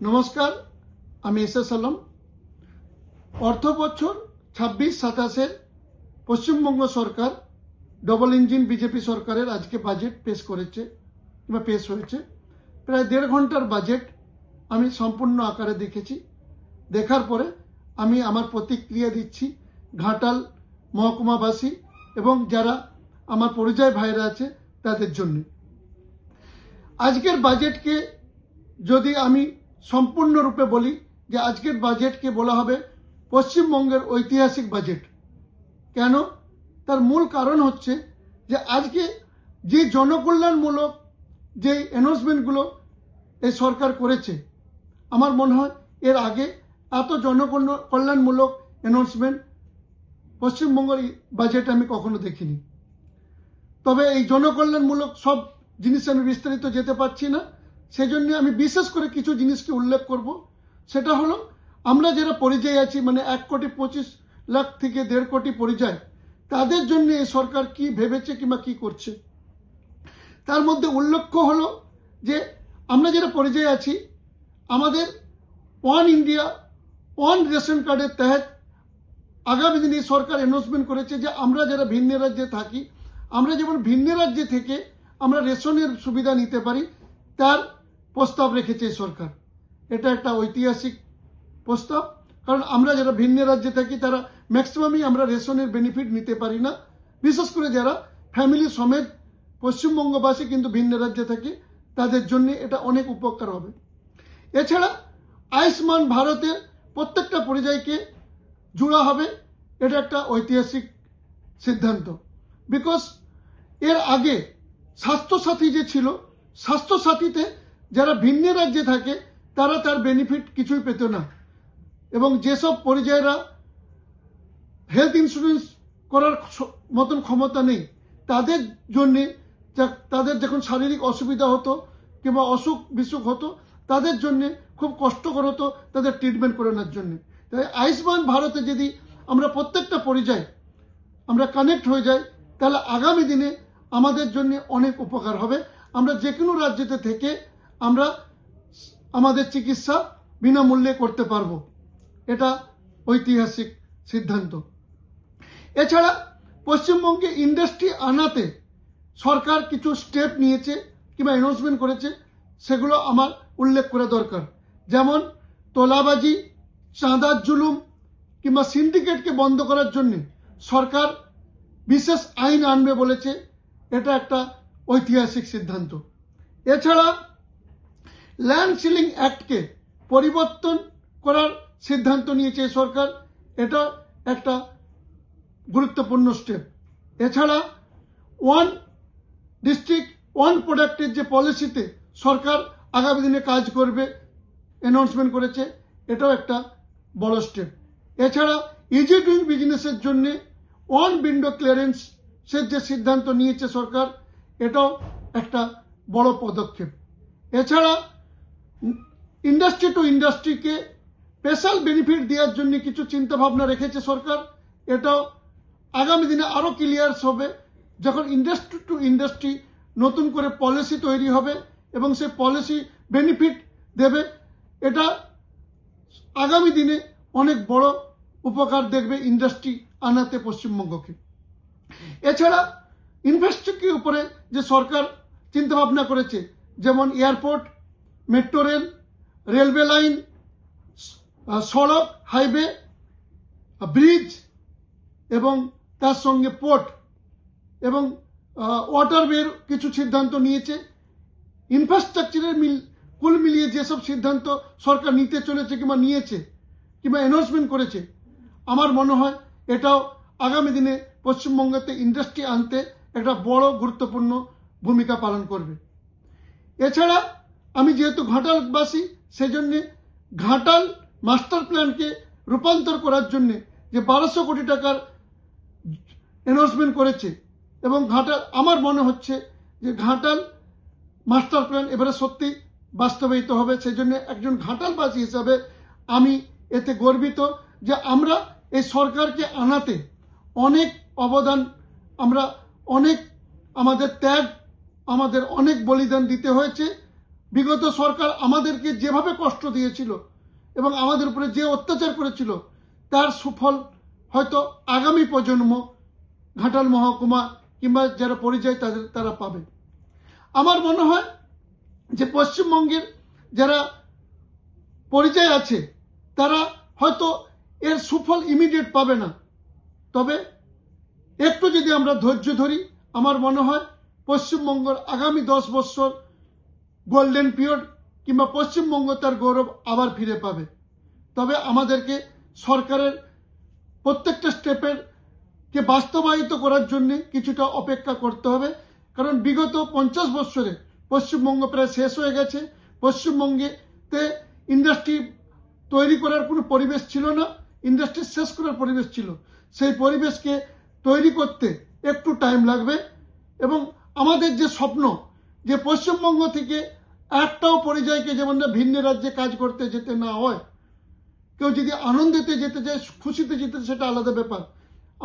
নমস্কার, আমি এস আলম। অর্থ বছর 26-27 পশ্চিমবঙ্গ সরকার ডবল ইঞ্জিন বিজেপি সরকারের আজকে বাজেট পেশ হয়েছে। প্রায় 1.5 ঘন্টার বাজেট আমি সম্পূর্ণ আকারে দেখেছি। দেখার পরে আমি আমার প্রতিক্রিয়া দিচ্ছি ঘাটাল মহকুমাবাসী এবং যারা আমার পরিযায়ী ভাইরা আছে তাদের জন্য। আজকের বাজেটকে যদি আমি সম্পূর্ণরূপে বলি যে আজকের বাজেটকে বলা হবে পশ্চিমবঙ্গের ঐতিহাসিক বাজেট। কেন? তার মূল কারণ হচ্ছে যে আজকে যে জনকল্যাণমূলক যে অ্যানাউন্সমেন্টগুলো এই সরকার করেছে, আমার মনে হয় এর আগে এত জনকল্যাণমূলক অ্যানাউন্সমেন্ট পশ্চিমবঙ্গের বাজেটে আমি কখনো দেখিনি। তবে এই জনকল্যাণমূলক সব জিনিসে আমি বিস্তারিত যেতে পারছি না, সেজন্য আমি বিশেষ করে কিছু জিনিসকে উল্লেখ করব। সেটা হলো আমরা যারা পরিযায়ী আছি, মানে 1,25,00,000 থেকে 1.5 কোটি পরিযায়ী, তাদের জন্য এই সরকার কি ভেবেছে কিংবা কি করছে। তার মধ্যে উল্লেখ্য হলো যে আমরা যারা পরিযায়ী আছি, আমাদের ওয়ান ইন্ডিয়া ওয়ান রেশন কার্ডের তহত আগামী দিনে সরকার অ্যানাউন্সমেন্ট করেছে যে আমরা যারা ভিন্ন রাজ্যে থাকি, আমরা যেমন ভিন্ন রাজ্যে থেকে আমরা রেশনের সুবিধা নিতে পারি, তার প্রস্তাব রেখেছে সরকার। এটা একটা ঐতিহাসিক প্রস্তাব, কারণ আমরা যারা ভিন্ন রাজ্যে থাকি তারা ম্যাক্সিমামই আমরা রেশনের বেনিফিট নিতে পারি না। বিশেষ করে যারা ফ্যামিলি সমেত পশ্চিমবঙ্গবাসী কিন্তু ভিন্ন রাজ্যে থাকে, তাদের জন্য এটা অনেক উপকার হবে। এছাড়া আয়ুষ্মান ভারতের প্রত্যেকটা পরিযায়ীকে জোড়া হবে, এটা একটা ঐতিহাসিক সিদ্ধান্ত। বিকজ এর আগে স্বাস্থ্যসাথী যে ছিল, স্বাস্থ্যসাথীতে যারা ভিন্ন রাজ্যে থাকে তারা তার বেনিফিট কিছুই পেত না, এবং যেসব পরিযায়ীরা হেলথ ইন্স্যুরেন্স করার মতন ক্ষমতা নেই, তাদের জন্যে তাদের যখন শারীরিক অসুবিধা হতো কিংবা অসুখ বিসুখ হতো, তাদের জন্যে খুব কষ্টকর হতো তাদের ট্রিটমেন্ট করানোর জন্য। তাই আয়ুষ্মান ভারতে যদি আমরা প্রত্যেকটা পরিযায়ী আমরা কানেক্ট হয়ে যাই, তাহলে আগামী দিনে আমাদের জন্য অনেক উপকার হবে। আমরা যে কোনো রাজ্যতে থেকে আমরা আমাদের চিকিৎসা বিনামূল্যে করতে পারবো। এটা ঐতিহাসিক সিদ্ধান্ত। এছাড়া পশ্চিমবঙ্গে ইন্ডাস্ট্রি আনাতে সরকার কিছু স্টেপ নিয়েছে কিংবা অ্যানাউন্সমেন্ট করেছে, সেগুলো আমার উল্লেখ করা দরকার। যেমন তোলাবাজি, চাঁদার জুলুম কিংবা সিন্ডিকেটকে বন্ধ করার জন্য সরকার বিশেষ আইন আনবে বলেছে, এটা একটা ঐতিহাসিক সিদ্ধান্ত। এছাড়া ল্যান্ড সিলিং অ্যাক্টকে পরিবর্তন করার সিদ্ধান্ত নিয়েছে সরকার, এটা একটা গুরুত্বপূর্ণ স্টেপ। এছাড়া ওয়ান ডিস্ট্রিক্ট ওয়ান প্রোডাক্টের যে পলিসিতে সরকার আগামী দিনে কাজ করবে অ্যানাউন্সমেন্ট করেছে, এটাও একটা বড় স্টেপ। এছাড়া ইজি ডুইং বিজনেসের জন্য ওয়ান উইন্ডো ক্লিয়ারেন্সের যে সিদ্ধান্ত নিয়েছে সরকার, এটাও একটা বড় পদক্ষেপ। এছাড়া ইন্ডাস্ট্রি টু ইন্ডাস্ট্রিকে স্পেশাল বেনিফিট দেওয়ার জন্য কিছু চিন্তাভাবনা রেখেছে সরকার, এটাও আগামী দিনে আরও ক্লিয়ার হবে। যখন ইন্ডাস্ট্রি টু ইন্ডাস্ট্রি নতুন করে পলিসি তৈরি হবে এবং সেই পলিসি বেনিফিট দেবে, এটা আগামী দিনে অনেক বড় উপকার দেখবে ইন্ডাস্ট্রি আনাতে পশ্চিমবঙ্গকে। এছাড়া ইনফ্রাস্ট্রাকচারের উপরে যে সরকার চিন্তাভাবনা করেছে, যেমন airport, metro rail, railway line, সড়ক, হাইওয়ে, ব্রিজ এবং তার সঙ্গে পোর্ট এবং ওয়াটারওয়ের কিছু সিদ্ধান্ত নিয়েছে। ইনফ্রাস্ট্রাকচারের কুল মিলিয়ে যেসব সিদ্ধান্ত সরকার নিতে চলেছে কিংবা নিয়েছে কিংবা অ্যানাউন্সমেন্ট করেছে, আমার মনে হয় এটাও আগামী দিনে পশ্চিমবঙ্গতে ইন্ডাস্ট্রি আনতে একটা বড় গুরুত্বপূর্ণ ভূমিকা পালন করবে। এছাড়া আমি যেহেতু ঘাটালবাসী, সেজন্যে ঘাটাল মাস্টার প্ল্যানকে রূপান্তর করার জন্য যে 1200 কোটি টাকার অ্যানাউন্সমেন্ট করেছে, এবং ঘাটাল আমার মনে হচ্ছে যে ঘাটাল মাস্টার প্ল্যান এবারে সত্যি বাস্তবায়িত হবে। সেজন্য একজন ঘাটালবাসী হিসাবে আমি এতে গর্বিত যে আমরা এই সরকারকে আনাতে অনেক অবদান, আমরা অনেক আমাদের ত্যাগ, আমাদের অনেক বলিদান দিতে হয়েছে। বিগত সরকার আমাদেরকে যেভাবে কষ্ট দিয়েছিল এবং আমাদের উপরে যে অত্যাচার করেছিল তার সুফল হয়তো আগামী প্রজন্ম ঘাটাল মহকুমা কিংবা যারা পরিযায়ী তারা পাবে। আমার মনে হয় যে পশ্চিমবঙ্গের যারা পরিযায়ী আছে তারা হয়তো এর সুফল ইমিডিয়েট পাবে না, তবে একটু যদি আমরা ধৈর্য ধরি আমার মনে হয় পশ্চিমবঙ্গের আগামী 10 বছর গোল্ডেন পিরিয়ড কিংবা পশ্চিমবঙ্গ তার গৌরব আবার ফিরে পাবে। তবে আমাদেরকে সরকারের প্রত্যেকটা স্টেপের কে বাস্তবায়িত করার জন্য কিছুটা অপেক্ষা করতে হবে, কারণ বিগত 50 বছরে পশ্চিমবঙ্গ প্রায় শেষ হয়ে গেছে। পশ্চিমবঙ্গেতে ইন্ডাস্ট্রি তৈরি করার কোনো পরিবেশ ছিল না, ইন্ডাস্ট্রি শেষ করার পরিবেশ ছিল। সেই পরিবেশকে তৈরি করতে একটু টাইম লাগবে এবং আমাদের যে স্বপ্ন যে পশ্চিমবঙ্গ থেকে একটাও পরিযায়ীকে যেমন না ভিন্ন রাজ্যে কাজ করতে যেতে না হয়, কেউ যদি আনন্দেতে যেতে চায়, খুশিতে যেতে সেটা আলাদা ব্যাপার।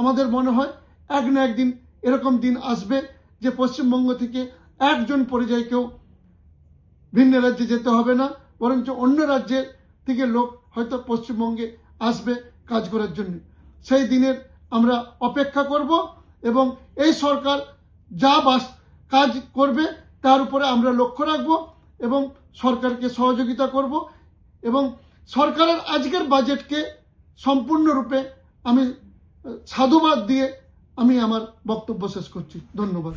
আমাদের মনে হয় এক না একদিন এরকম দিন আসবে যে পশ্চিমবঙ্গ থেকে একজন পরিযায়ীকেও ভিন্ন রাজ্যে যেতে হবে না, বরঞ্চ অন্য রাজ্যের থেকে লোক হয়তো পশ্চিমবঙ্গে আসবে কাজ করার জন্য। সেই দিনের আমরা অপেক্ষা করব এবং এই সরকার যা কাজ করবে তার উপরে আমরা লক্ষ্য রাখব এবং সরকারকে সহযোগিতা করব এবং সরকারের আজকের বাজেটকে সম্পূর্ণরূপে আমি সাধুবাদ দিয়ে আমি আমার বক্তব্য শেষ করছি। ধন্যবাদ।